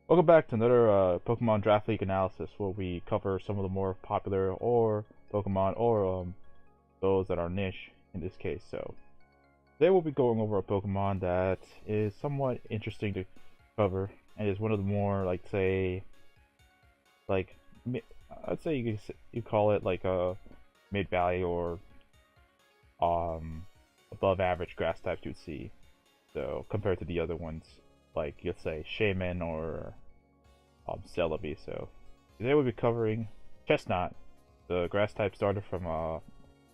Welcome back to another Pokemon Draft League analysis where we cover some of the more popular or Pokemon or those that are niche in this case. So today we'll be going over a Pokemon that is somewhat interesting to cover and is one of the more like I'd say you call it like a mid value or um above average grass types you'd see. So compared to the other ones like let's say Shaman or Celebi. So today we'll be covering Chesnaught, the grass type starter from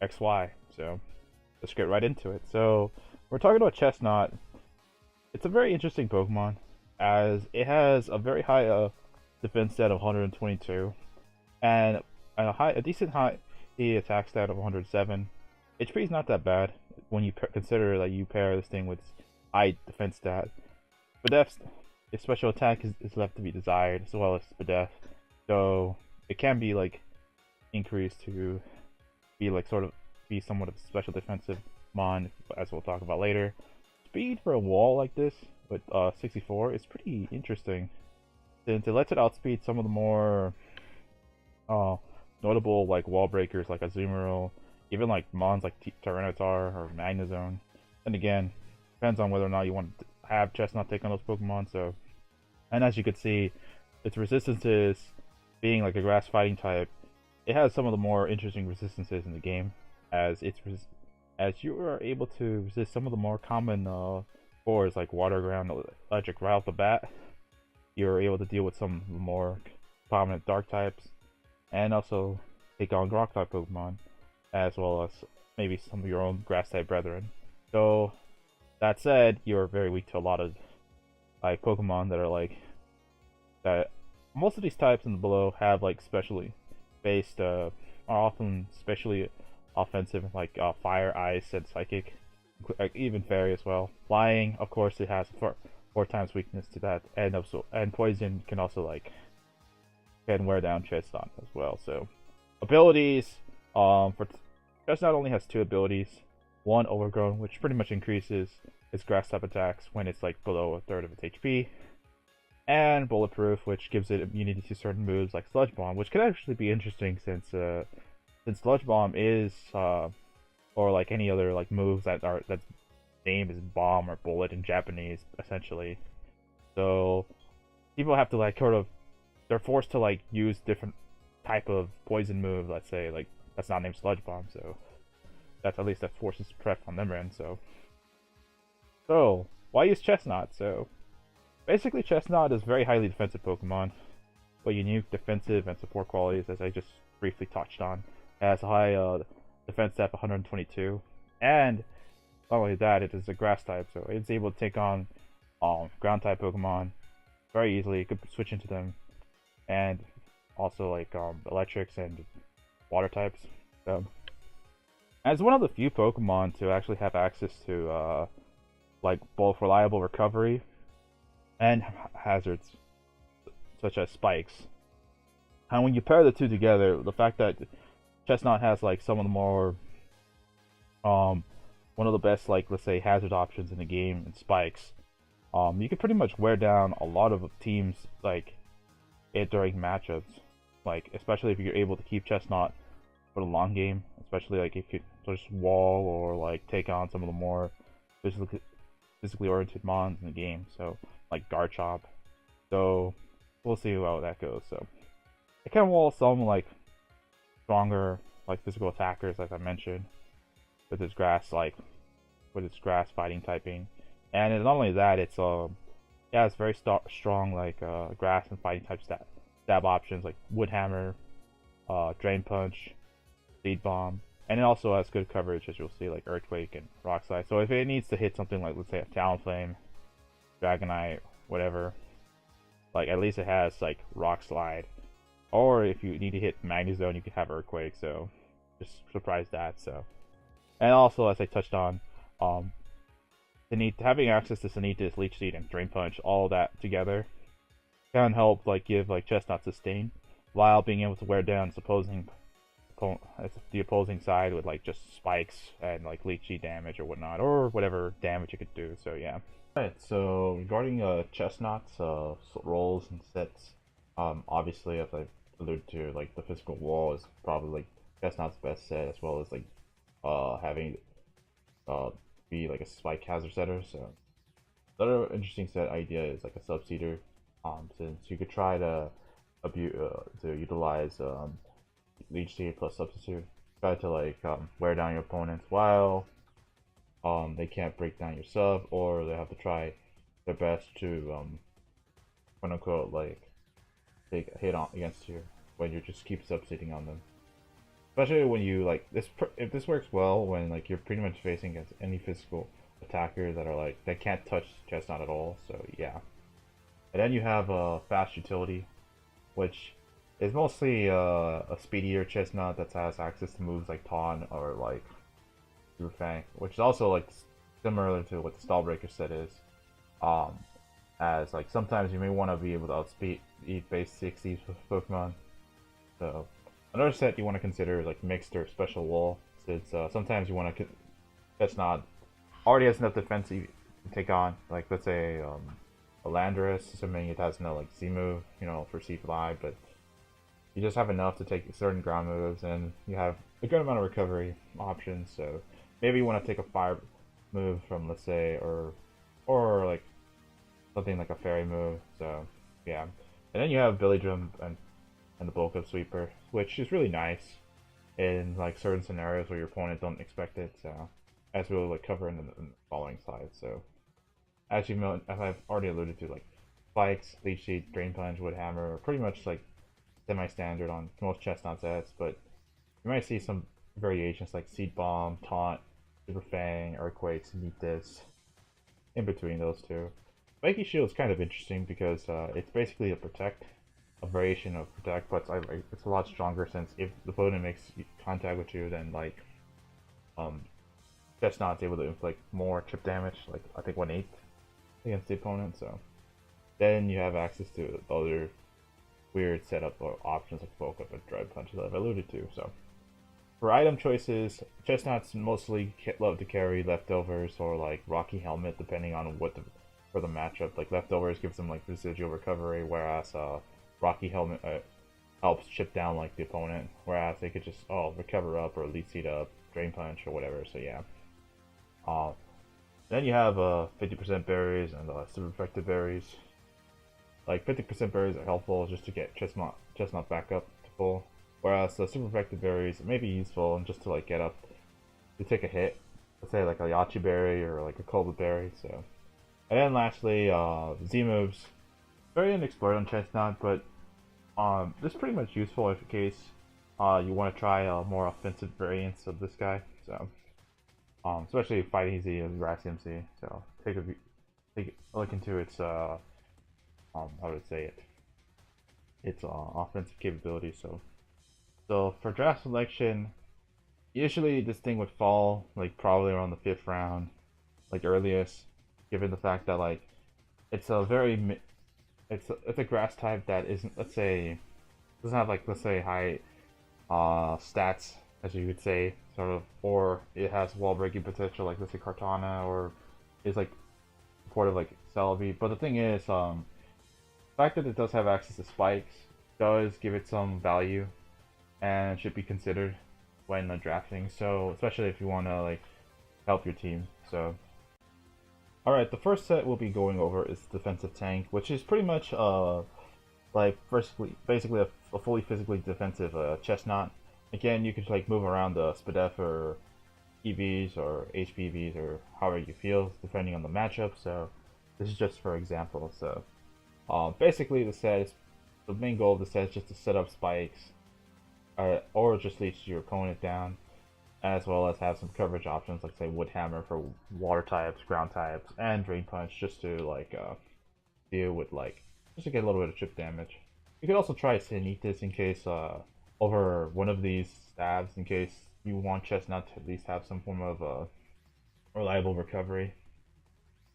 XY. So let's get right into it. So we're talking about Chesnaught. It's a very interesting Pokemon as it has a very high defense stat of 122 and a decent high attack stat of 107. HP is not that bad when you consider that you pair this thing with high defense stat. But its special attack is left to be desired, as well as Spadef. So it can be like increased to be like sort of be somewhat of a special defensive mon, as we'll talk about later. Speed for a wall like this with 64 is pretty interesting, since it lets it outspeed some of the more uh, notable like wall breakers like Azumarill, even like mons like Tyranitar or Magnezone. And again, depends on whether or not you want to have Chesnaught take on those Pokemon. So, and as you can see, its resistances being like a grass fighting type, it has some of the more interesting resistances in the game, as as you are able to resist some of the more common cores like water, ground, electric right off the bat. You're able to deal with some of the more prominent dark types, and also take on rock type Pokemon, as well as maybe some of your own grass type brethren. So that said, you're very weak to a lot of like Pokemon that are like that. Most of these types in the below have like specially based, are often specially offensive, like Fire, Ice, and Psychic, like even Fairy as well. Flying, of course, it has four times weakness to that, and Poison can also like can wear down Chesnaught as well. So abilities, for Chesnaught only has two abilities. One, Overgrown, which pretty much increases its grass type attacks when it's like below a third of its HP, and Bulletproof, which gives it immunity to certain moves like Sludge Bomb, which could actually be interesting since Sludge Bomb is or like any other like moves that's name is bomb or bullet in Japanese essentially. So people have to like sort of they're forced to like use different type of poison move. Let's say like that's not named Sludge Bomb, so that's at least that forces prep on them end. So why use Chesnaught? So basically Chesnaught is very highly defensive Pokemon, but unique defensive and support qualities, as I just briefly touched on. It has a high defense stat of 122, and not only that, it is a grass type, so it's able to take on ground type Pokemon very easily. You could switch into them, and also like electrics and water types. So as one of the few Pokemon to actually have access to like both reliable recovery and hazards such as spikes. And when you pair the two together, the fact that Chesnaught has like some of the more one of the best like let's say hazard options in the game and spikes, you can pretty much wear down a lot of teams like it during matchups. Like especially if you're able to keep Chesnaught for the long game, especially like if you just wall or like take on some of the more physically oriented mons in the game. So like Garchomp. So we'll see how that goes. So it can wall some like stronger like physical attackers, as I mentioned, with its grass fighting typing. And not only that, it's yeah, it's very strong like grass and fighting type stab options like Wood Hammer, Drain Punch, Speed Bomb, and it also has good coverage, as you'll see, like Earthquake and Rock Slide. So if it needs to hit something like let's say a Talonflame, Dragonite, whatever, like at least it has like Rock Slide. Or if you need to hit Magnezone, you can have Earthquake. So just surprise that. So, and also as I touched on, having access to Sanitas, Leech Seed, and Drain Punch, all that together can help like give like Chesnaught sustain while being able to wear down the opposing side with like just spikes and like Leech Seed damage or whatnot, or whatever damage it could do. So yeah. Right, so regarding Chesnaught's roles and sets, obviously as I alluded to, like the physical wall is probably like Chesnaught's best set, as well as like having uh be like a spike hazard setter. So another interesting set idea is like a subseater, since you could try to utilize leech seed plus substitute, try to like wear down your opponents while they can't break down your sub, or they have to try their best to quote unquote like take a hit on against you when you just keep substituting on them. Especially when you like this, if this works well when like you're pretty much facing against any physical attacker that are like that can't touch Chesnaught at all. So yeah, and then you have fast utility, which is mostly a speedier Chesnaught that has access to moves like Taunt or like Super Fang, which is also like similar to what the Stallbreaker set is. Um, as like sometimes you may want to be able to outspeed base 60s with Pokemon. So another set you want to consider is like mixed or special wall, since sometimes you want to that's not already has enough defense you can take on. Like let's say a Landorus, assuming it has no like Z move, you know, for C fly, but you just have enough to take certain ground moves, and you have a good amount of recovery options. So maybe you want to take a fire move from, let's say, or like something like a fairy move. So yeah, and then you have Billy Drum and the bulk of sweeper, which is really nice in like certain scenarios where your opponent don't expect it. So as we'll like cover in the following slides. So as you know, as I've already alluded to, like spikes, leech seed, drain punch, wood hammer are pretty much like semi-standard on most Chestnut sets, but you might see some variations like seed bomb, taunt, super fang, earthquakes, Nitas, in between those two. Spiky Shield is kind of interesting because it's basically a protect, a variation of protect, but it's a lot stronger since if the opponent makes contact with you, then like um, Chestnut's able to inflict more chip damage, like I think 1/8 against the opponent. So then you have access to other weird setup or options like bulk up and drive punch that I've alluded to. So for item choices, Chestnuts mostly love to carry leftovers or like Rocky Helmet, depending on what the for the matchup. Like leftovers gives them like residual recovery, whereas Rocky Helmet helps chip down like the opponent. Whereas they could just recover up or leech seed up, drain punch or whatever. So yeah. Uh, then you have 50% berries and super effective berries. Like 50% berries are helpful just to get chestnut back up to full. Whereas the super effective berries may be useful and just to like get up to take a hit. Let's say like a Yachi berry or like a Cobra berry. So, and then lastly, Z moves. Very unexplored on chestnut, but this is pretty much useful if in case you want to try more offensive variants of this guy. So, especially fighting Z and Grass MC. So take a look into its how to say it, its offensive capability. So for draft selection, usually this thing would fall like probably around the 5th round, like earliest, given the fact that like it's a very it's a grass type that isn't, let's say, doesn't have like, let's say, high stats, as you could say, sort of, or it has wall breaking potential like, let's say, Kartana, or is like supportive like Celebi. But the thing is, the fact that it does have access to spikes does give it some value and should be considered when drafting. So especially if you want to like help your team. So all right, the first set we'll be going over is defensive tank, which is pretty much like basically a fully physically defensive Chestnut. Again, you could like move around the Spadef or EVs or HPVs or however you feel, depending on the matchup. So this is just for example. So basically the main goal of the set is just to set up spikes, or just leech your opponent down, as well as have some coverage options like say Wood Hammer for water types, ground types, and Drain Punch just to like deal with like just to get a little bit of chip damage. You could also try Sanitas in case over one of these stabs, in case you want Chestnut to at least have some form of reliable recovery.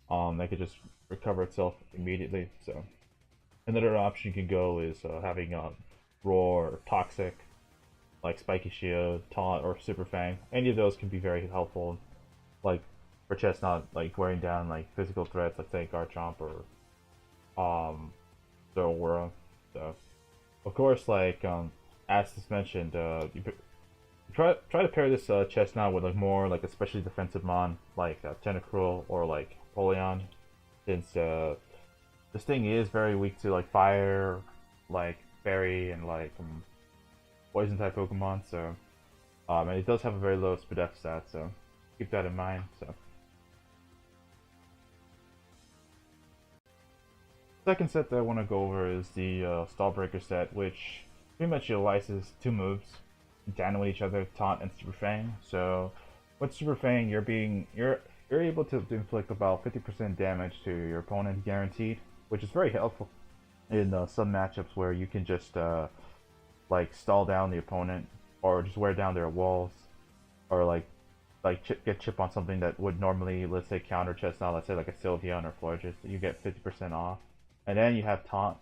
That could just recover itself immediately. So another option you can go is having Roar or Toxic, like Spiky Shield, Taunt, or Super Fang. Any of those can be very helpful. Like for Chesnaught, like wearing down like physical threats, like say Garchomp or Zoroark. So of course, like as just mentioned, try to pair this Chestnut with like more like especially defensive mon like Tentacruel or like Polion, since this thing is very weak to like fire, like fairy and like poison type Pokemon. So and it does have a very low Spadef stat, so keep that in mind. So second set that I want to go over is the Stallbreaker set, which pretty much utilizes two moves down with each other, Taunt and Super Fang. So with Super Fang, you're able to inflict about 50% damage to your opponent guaranteed, which is very helpful in some matchups where you can just like stall down the opponent or just wear down their walls or get chip on something that would normally, let's say, counter Chestnut, let's say like a Sylveon or Florges, you get 50% off. And then you have Taunt,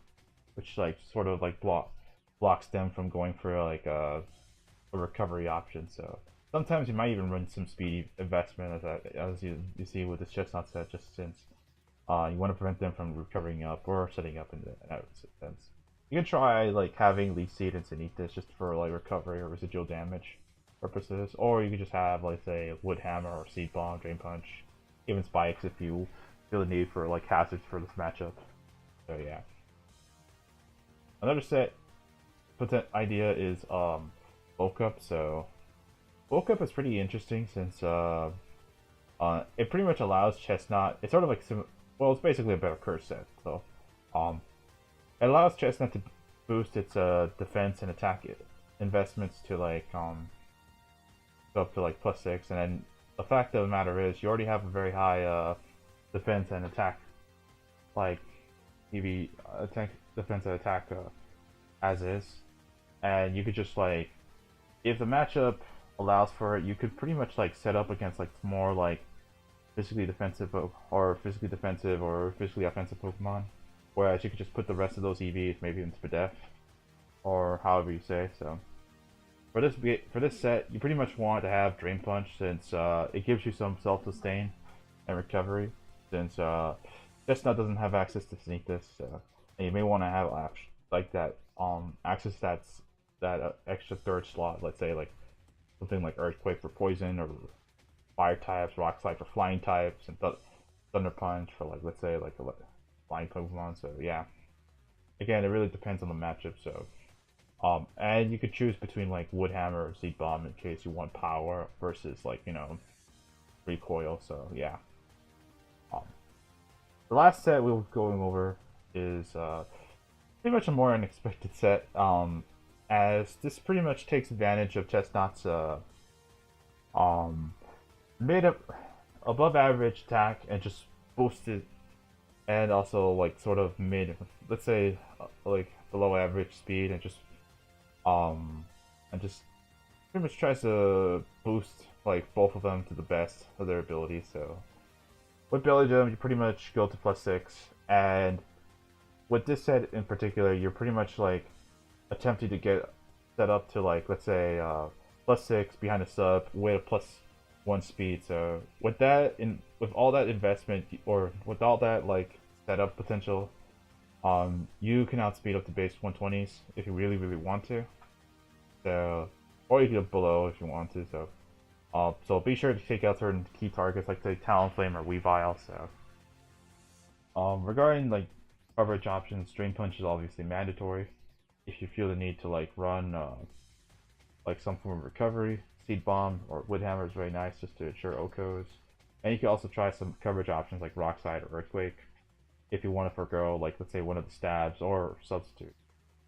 which like sort of like blocks them from going for like a recovery option. So sometimes you might even run some speedy investment, as you see with this Chestnut set, just since you want to prevent them from recovering up or setting up in that sense. You can try like having Leaf Seed and Sanitas just for like recovery or residual damage purposes, or you could just have like say Wood Hammer or Seed Bomb, Drain Punch, even Spikes if you feel the need for like hazards for this matchup. So yeah. Another set idea is Bulk Up. So Bulk Up is pretty interesting since it pretty much allows Chestnut. It's sort of like well, it's basically a better curse set. So it allows Chestnut to boost its defense and attack investments to like go up to like +6, and then the fact of the matter is you already have a very high defense and attack, like EV attack, defense and attack as is, and you could just like, if the matchup allows for it, you could pretty much like set up against like more like physically defensive or physically offensive Pokemon, whereas you could just put the rest of those EVs maybe into Spadef or however you say. So for this set, you pretty much want to have Drain Punch since it gives you some self-sustain and recovery, since Chestnut doesn't have access to Sneakness, and you may want to have like that access that extra third slot. Let's say like something like Earthquake for poison, or Fire types, Rock Slide for flying types, and Thunder Punch for like, let's say like a flying Pokemon. So yeah, again, it really depends on the matchup. So and you could choose between like Wood Hammer or Seed Bomb in case you want power versus like, you know, recoil. So yeah. The last set we'll be going over is pretty much a more unexpected set, as this pretty much takes advantage of Chestnut's made up above average attack and just boosted, and also like sort of mid, let's say like below average speed, and just pretty much tries to boost like both of them to the best of their abilities. So with Belly Gem, you pretty much go to +6, and with this set in particular, you're pretty much like attempting to get set up to like, let's say +6 behind a sub with a +1 speed. So with that, with all that investment, or with all that like setup potential, you can outspeed up to base 120s if you really want to. So, or you can go below if you want to. So so be sure to take out certain key targets like say Talonflame or Weavile. So regarding like coverage options, Drain Punch is obviously mandatory if you feel the need to like run like some form of recovery. Seed Bomb or Wood Hammer is very nice just to ensure OHKOs. And you can also try some coverage options like Rock Slide or Earthquake if you want to forgo like, let's say, one of the stabs or substitute.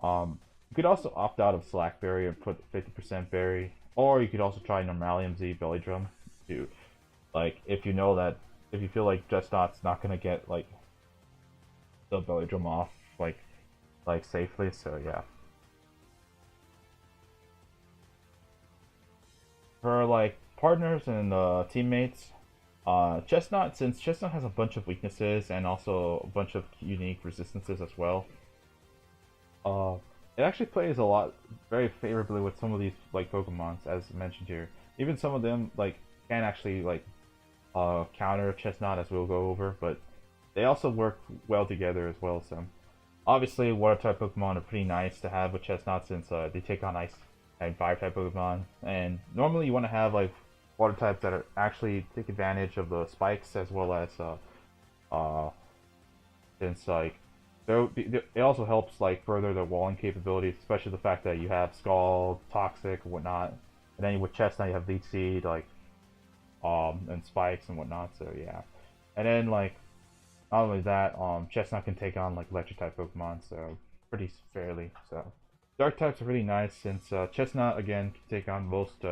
You could also opt out of Slack Berry and put 50% Berry, or you could also try Normalium Z Belly Drum to, like, if you know that, if you feel like Chestnut's not gonna get like the Belly Drum off like safely. So yeah. For like partners and teammates, Chestnut, since Chestnut has a bunch of weaknesses and also a bunch of unique resistances as well, it actually plays a lot very favorably with some of these like Pokemons, as mentioned here. Even some of them like can actually like counter Chesnaught, as we'll go over, but they also work well together as well. So obviously, water type Pokemon are pretty nice to have with Chesnaught since they take on ice and fire type Pokemon. And normally, you want to have like water types that are actually take advantage of the spikes as well as uh, since like it also helps like further their walling capabilities, especially the fact that you have Scald, Toxic, and whatnot. And then with Chestnut, you have Leech Seed, like and spikes and whatnot. So yeah, and then like not only that, Chestnut can take on like electric type Pokemon, so pretty fairly. So dark types are really nice since Chestnut again can take on most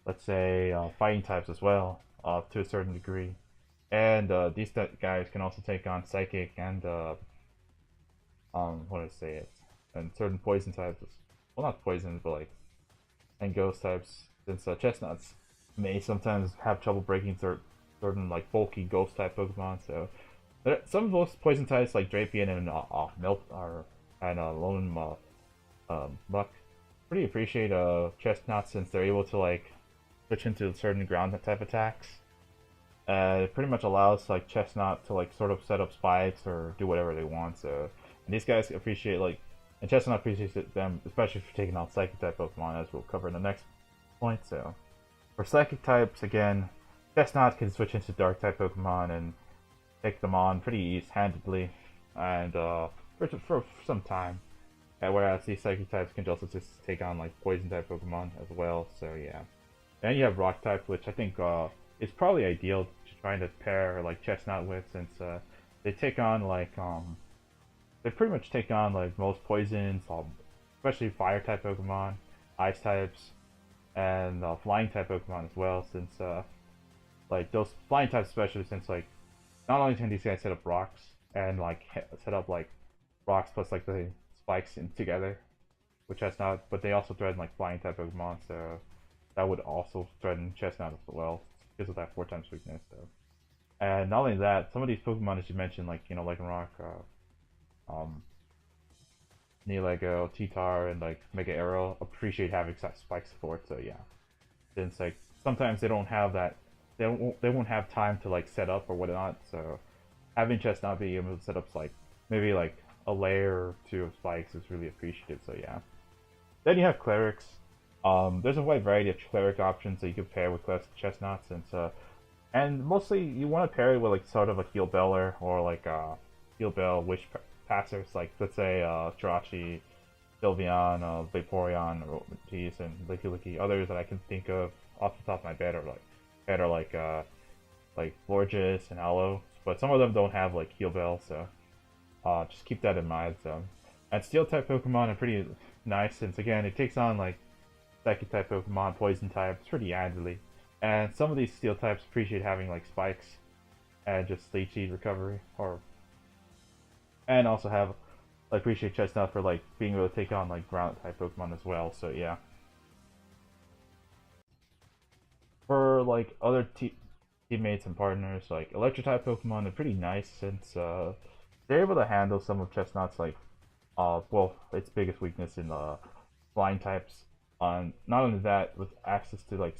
let's say fighting types as well, to a certain degree. And these guys can also take on psychic and what do I say it, and certain poison types. Well, not poison, but like and ghost types. Since Chestnuts may sometimes have trouble breaking certain like bulky ghost type Pokemon. So some of those poison types like Drapion and Milk are and Lone Muck pretty appreciate Chestnut since they're able to like switch into certain ground type attacks. It pretty much allows like Chestnut to like sort of set up spikes or do whatever they want. So and these guys appreciate like and Chestnut appreciates them especially for taking on psychic type Pokemon as we'll cover in the next point. So for psychic types again, Chestnut can switch into dark type Pokemon and take them on pretty easy-handedly and for some time. And whereas these psychic types can also just take on like poison type Pokemon as well. So yeah. Then you have rock type, which I think is probably ideal to trying to pair like Chestnut with, since they take on like they pretty much take on like most poisons, especially fire type Pokemon, ice types, and flying type Pokemon as well. Since like those flying types, especially since like not only can these guys set up rocks and like set up like rocks plus like the spikes in together, with Chestnut, but they also threaten like flying type Pokemon, so that would also threaten Chestnut as well because of that 4 times weakness. So, and not only that, some of these Pokemon as you mentioned, like Lycanroc, Nihilego, T-Tar, and like Mega Arrow appreciate having spike support. So yeah, since like sometimes they don't have that, they won't have time to like set up or whatnot. So having Chestnut be able to set up like maybe like a layer or 2 of spikes is really appreciative. So yeah. Then you have Clerics. There's a wide variety of Cleric options that you can pair with Chestnut, since and mostly you want to pair it with like sort of a Heal Beller or like Heal Bell Wish Passers, like let's say Jirachi, Sylveon, Vaporeon, or Ortiz, and Licky. Others that I can think of off the top of my head are like Florges and Aloe, but some of them don't have like Heal Bell, so just keep that in mind. So, and Steel type Pokemon are pretty nice since again it takes on like Psychic type Pokemon, Poison types pretty handily, and some of these Steel types appreciate having like spikes and just Leech Seed recovery, or and also have like appreciate Chestnut for like being able to take on like ground type Pokemon as well. So yeah. For like other teammates and partners, like Electric type Pokemon are pretty nice since they're able to handle some of Chestnut's like well its biggest weakness in the flying types. Not only that, with access to like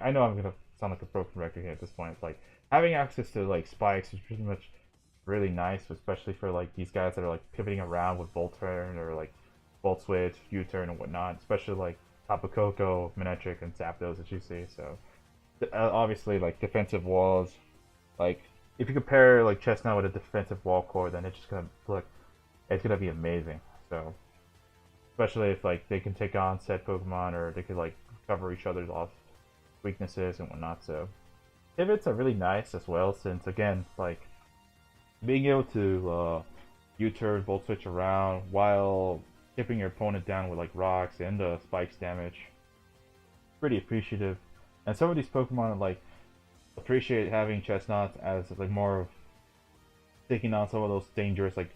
I know I'm gonna sound like a broken record here at this point. Like having access to like spikes is pretty much really nice, especially for like these guys that are like pivoting around with Volt Turn or like Volt Switch, U-Turn, and whatnot. Especially like Tapu Koko, Manectric, and Zapdos that you see. So obviously like defensive walls, like if you compare like Chestnut with a defensive wall core, then it's just gonna look, it's gonna be amazing. So especially if like they can take on said Pokemon or they could like cover each other's off weaknesses and whatnot. So pivots are really nice as well, since again like being able to U-turn, Volt Switch around while keeping your opponent down with like rocks and spikes damage, pretty appreciative. And some of these Pokemon like appreciate having Chestnut as like more of taking on some of those dangerous like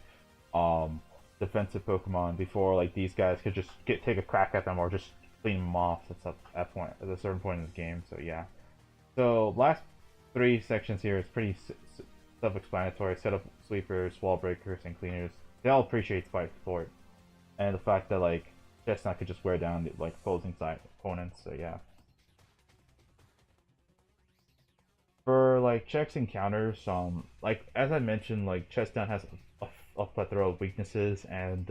defensive Pokemon before like these guys could just take a crack at them or just clean them off at a certain point in the game. So yeah. So last 3 sections here is pretty self-explanatory. Setup sweepers, wall breakers, and cleaners. They all appreciate spike support, and the fact that like Chestnut could just wear down the opposing side opponents. So yeah. For for like checks and counters, like as I mentioned, like Chesnaught has a plethora of weaknesses, and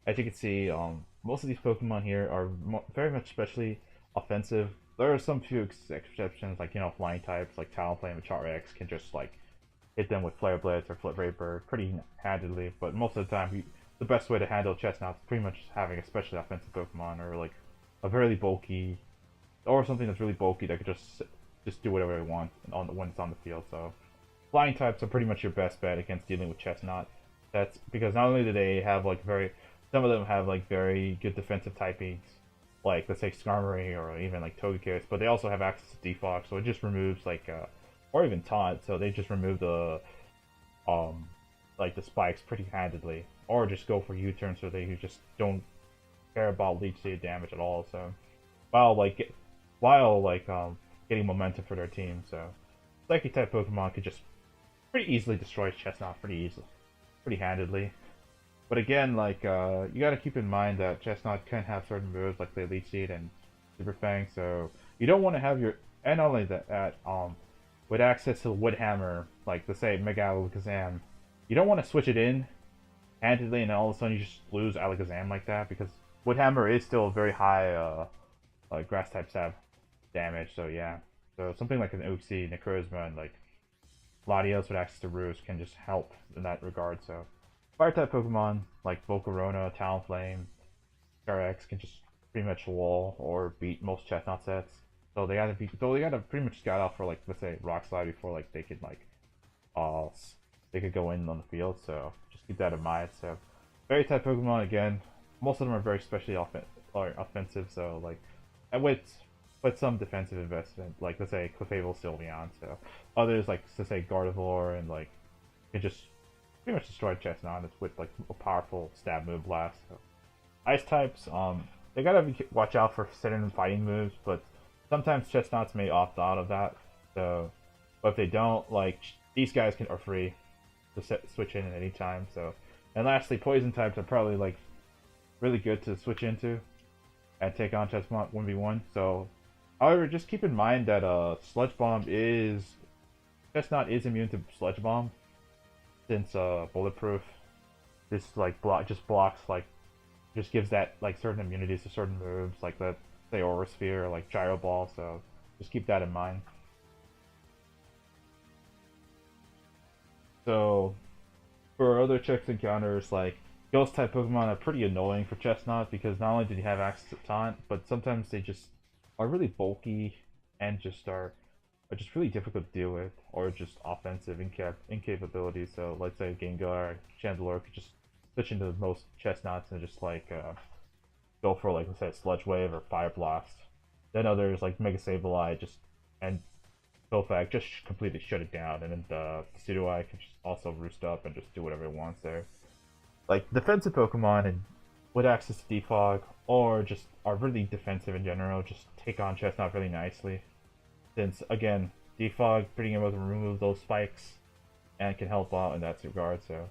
as you can see, most of these Pokemon here are very much especially offensive. There are some few exceptions, like flying types, like Talonflame and Char-X can just like hit them with Flare Blitz or Flip Vapor pretty handedly. But most of the time, the best way to handle Chesnaught is pretty much having especially offensive Pokemon or like a very bulky or something that's really bulky that could just do whatever it wants when it's on the field. So flying types are pretty much your best bet against dealing with Chesnaught. That's because not only do they have like some of them have like very good defensive typings, like let's say Skarmory or even like Togekiss, but they also have access to Defog, so it just removes like or even Taunt, so they just remove the like the spikes pretty handedly, or just go for U-turn so they just don't care about leech seed damage at all. So while getting momentum for their team, so Psychic type Pokemon could just pretty easily destroy Chesnaught pretty handedly. But again, like you gotta keep in mind that Chesnaught can have certain moves like the Leech Seed and Super Fang, so you don't want to have your and not only that with access to Wood Hammer, like let's say Mega Alakazam, you don't want to switch it in handedly and all of a sudden you just lose Alakazam like that, because Wood Hammer is still a very high grass type stab damage. So yeah, so something like an Uxie, Necrozma, and like Latios with access to Roost can just help in that regard. So fire type Pokemon like Volcarona, Talonflame, Char-X can just pretty much wall or beat most Chestnut sets. So they gotta pretty much scout out for like let's say Rock Slide before like they could like they could go in on the field. So just keep that in mind. So fairy type Pokemon again, most of them are very specially offensive. So like and with some defensive investment, like let's say Clefable, Sylveon. So others like let's say Gardevoir and like can just pretty much destroy Chestnut with like a powerful stab move blast. So ice types, they gotta watch out for certain fighting moves, but sometimes Chestnuts may opt out of that. So, but if they don't, like these guys are free to switch in at any time. So, and lastly, poison types are probably like really good to switch into and take on Chestnut 1v1. So, however, just keep in mind that Sludge Bomb Chestnut is immune to Sludge Bomb, since bulletproof just gives that like certain immunities to certain moves like the say Aura Sphere or like Gyro Ball. So just keep that in mind. So for other checks and counters, like Ghost type Pokemon are pretty annoying for Chestnut because not only do they have access to Taunt, but sometimes they just are really bulky and are just really difficult to deal with, or just offensive incapabilities. So let's say Gengar, Chandelure could just switch into most Chestnuts and just like go for like let's say Sludge Wave or Fire Blast. Then others like Mega Sableye and Silphag just completely shut it down, and then the Decidueye can just also roost up and just do whatever it wants there. Like defensive Pokemon and with access to Defog or just are really defensive in general, just take on Chestnut really nicely. Since again, Defog being able to remove those spikes and can help out in that regard. So,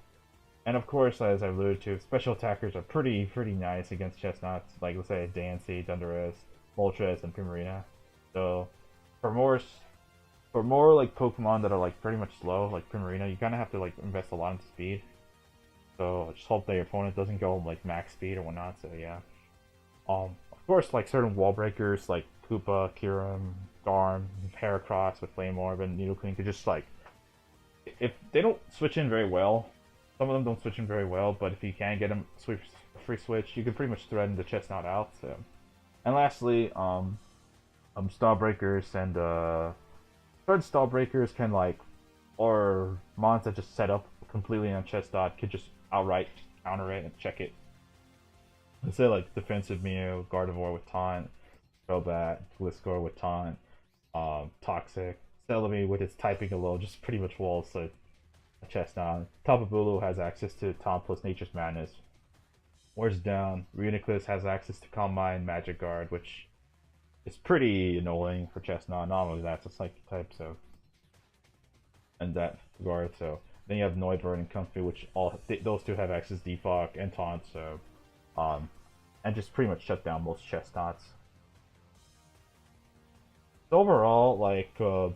and of course, as I alluded to, special attackers are pretty nice against Chestnuts. Like let's say Dansey, Thundurus, Moltres, and Primarina. So for more like Pokemon that are like pretty much slow, like Primarina, you kind of have to like invest a lot in speed. So just hope that your opponent doesn't go like max speed or whatnot. So yeah. Of course, like certain wall breakers like Koopa, Kyurem, Garm, Heracross with Flame Orb, and Nidoqueen could just like, if they don't switch in very well, some of them don't switch in very well, but if you can get them free switch, you can pretty much threaten the Chestnut out. So, and lastly, Stall Breakers and certain Stall Breakers can like, or mons that just set up completely on Chestnut could just outright counter it and check it. Let's say like defensive Mew, Gardevoir with Taunt, Crobat, Gliscor with Taunt, Toxic, Celebi with its typing alone just pretty much walls a Chestnut. Tapu Bulu has access to Taunt plus Nature's Madness. Whereas down, Reuniclus has access to Calm Mind, Magic Guard, which is pretty annoying for Chestnut. Not only that, it's a Psychic type, so in that regard. So then you have Noivern and Comfey, which those two have access to Defog and Taunt. So and just pretty much shut down most Chestnuts. So overall, like for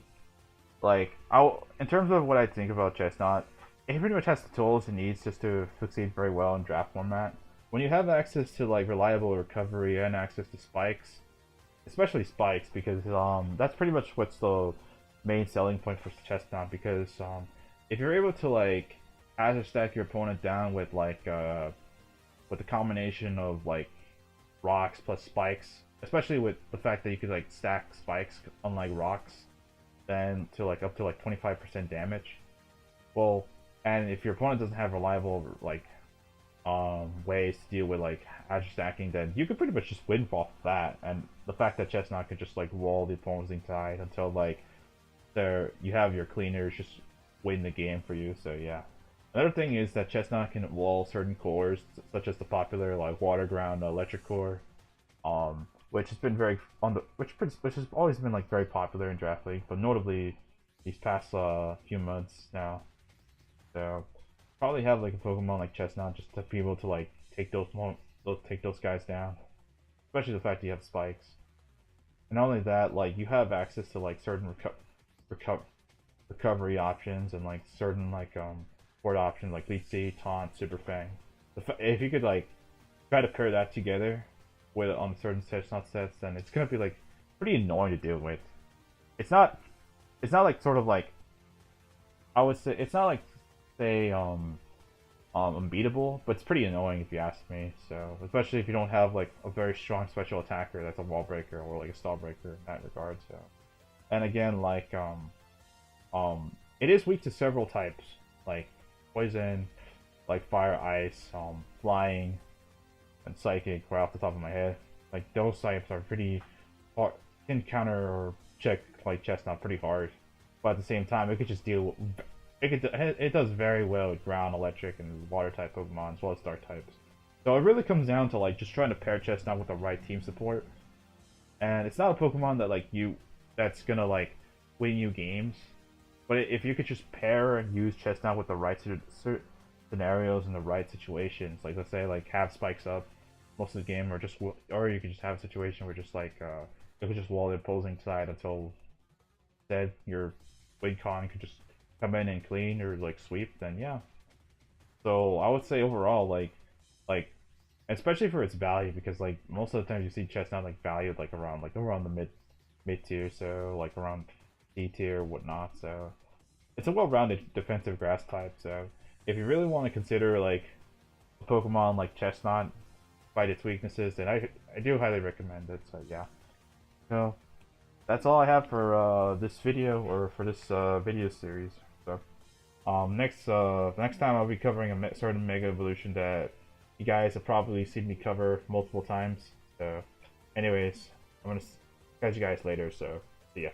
like I'll in terms of what I think about Chesnaught, it pretty much has the tools it needs just to succeed very well in draft format. When you have access to like reliable recovery and access to spikes, especially spikes, because that's pretty much what's the main selling point for Chesnaught. Because if you're able to like hazard stack your opponent down with a combination of like rocks plus spikes, especially with the fact that you could like stack spikes unlike rocks, then to like up to like 25% damage. Well, and if your opponent doesn't have reliable like ways to deal with like hazard stacking, then you could pretty much just win off of that. And the fact that Chesnaught could just like wall the opposing side until like you have your cleaners just win the game for you. So yeah. Another thing is that Chesnaught can wall certain cores, such as the popular like water ground electric core, which has been very which has always been like very popular in Draft League, but notably these past few months now. So probably have like a Pokemon like Chesnaught just to be able to like take those guys down, especially the fact that you have spikes. And not only that, like you have access to like certain recovery options and like certain like board options like Leech Seed, Taunt, Super Fang. If you could like try to pair that together with on certain Chesnaught sets, then it's gonna be like pretty annoying to deal with. It's not like sort of like I would say it's not like say unbeatable, but it's pretty annoying if you ask me. So especially if you don't have like a very strong special attacker that's a wall breaker or like a stall breaker in that regard. So, and again, like it is weak to several types like poison, like fire, ice, flying, and psychic. Right off the top of my head, like those types are pretty hard, can counter or check like Chesnaught pretty hard. But at the same time, it could just deal. It does very well with ground, electric, and water type Pokemon as well as dark types. So it really comes down to like just trying to pair Chesnaught with the right team support. And it's not a Pokemon that like that's gonna like win you games. But if you could just pair and use Chesnaught with the right scenarios and the right situations, like let's say like have spikes up most of the game, or you could just have a situation where just like you could just wall the opposing side until instead your win con could just come in and clean or like sweep. Then yeah. So I would say overall like especially for its value, because like most of the times you see Chesnaught like valued like around the mid tier, so like around D tier or whatnot. So it's a well-rounded defensive grass type. So if you really want to consider like a Pokemon like Chesnaught fight its weaknesses, then I do highly recommend it. So yeah. So that's all I have for this video, or for this video series. So next time I'll be covering a certain Mega Evolution that you guys have probably seen me cover multiple times. So anyways, I'm gonna catch you guys later. So see ya.